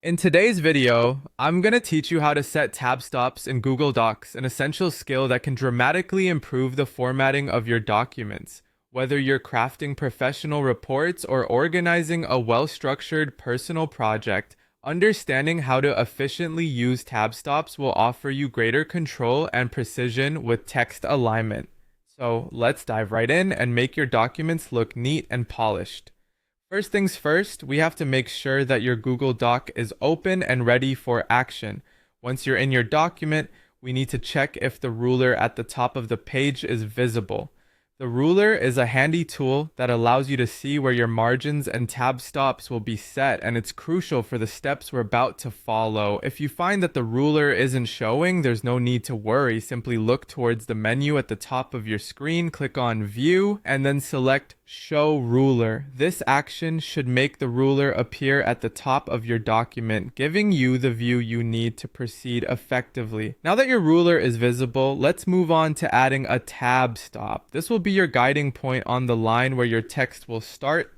In today's video, I'm going to teach you how to set tab stops in Google Docs, an essential skill that can dramatically improve the formatting of your documents. Whether you're crafting professional reports or organizing a well-structured personal project, understanding how to efficiently use tab stops will offer you greater control and precision with text alignment. So let's dive right in and make your documents look neat and polished. First things first, we have to make sure that your Google Doc is open and ready for action. Once you're in your document, we need to check if the ruler at the top of the page is visible. The ruler is a handy tool that allows you to see where your margins and tab stops will be set, and it's crucial for the steps we're about to follow. If you find that the ruler isn't showing, there's no need to worry. Simply look towards the menu at the top of your screen, click on View, and then select Show Ruler. This action should make the ruler appear at the top of your document, giving you the view you need to proceed effectively. Now that your ruler is visible, let's move on to adding a tab stop. This will be your guiding point on the line where your text will start,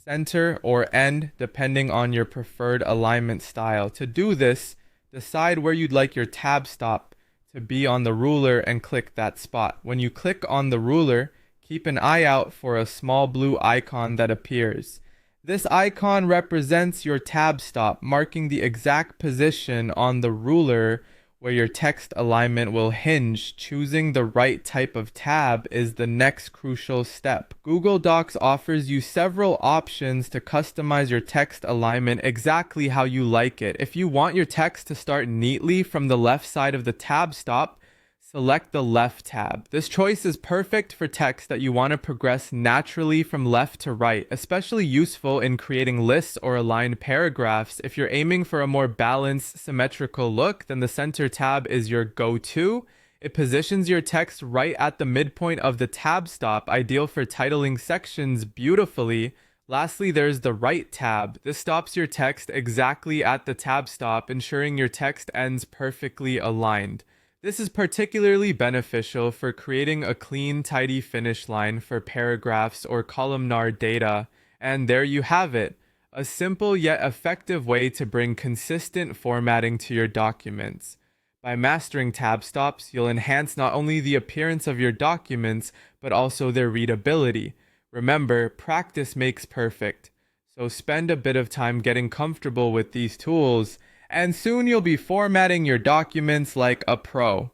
center, or end, depending on your preferred alignment style. To do this, decide where you'd like your tab stop to be on the ruler and click that spot. When you click on the ruler, keep an eye out for a small blue icon that appears. This icon represents your tab stop, marking the exact position on the ruler where your text alignment will hinge. Choosing the right type of tab is the next crucial step. Google Docs offers you several options to customize your text alignment exactly how you like it. If you want your text to start neatly from the left side of the tab stop, select the left tab. This choice is perfect for text that you want to progress naturally from left to right, especially useful in creating lists or aligned paragraphs. If you're aiming for a more balanced, symmetrical look, then the center tab is your go-to. It positions your text right at the midpoint of the tab stop, ideal for titling sections beautifully. Lastly, there's the right tab. This stops your text exactly at the tab stop, ensuring your text ends perfectly aligned. This is particularly beneficial for creating a clean, tidy finish line for paragraphs or columnar data. And there you have it, a simple yet effective way to bring consistent formatting to your documents. By mastering tab stops, you'll enhance not only the appearance of your documents, but also their readability. Remember, practice makes perfect. So spend a bit of time getting comfortable with these tools, and soon you'll be formatting your documents like a pro.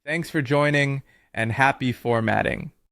Thanks for joining, and happy formatting.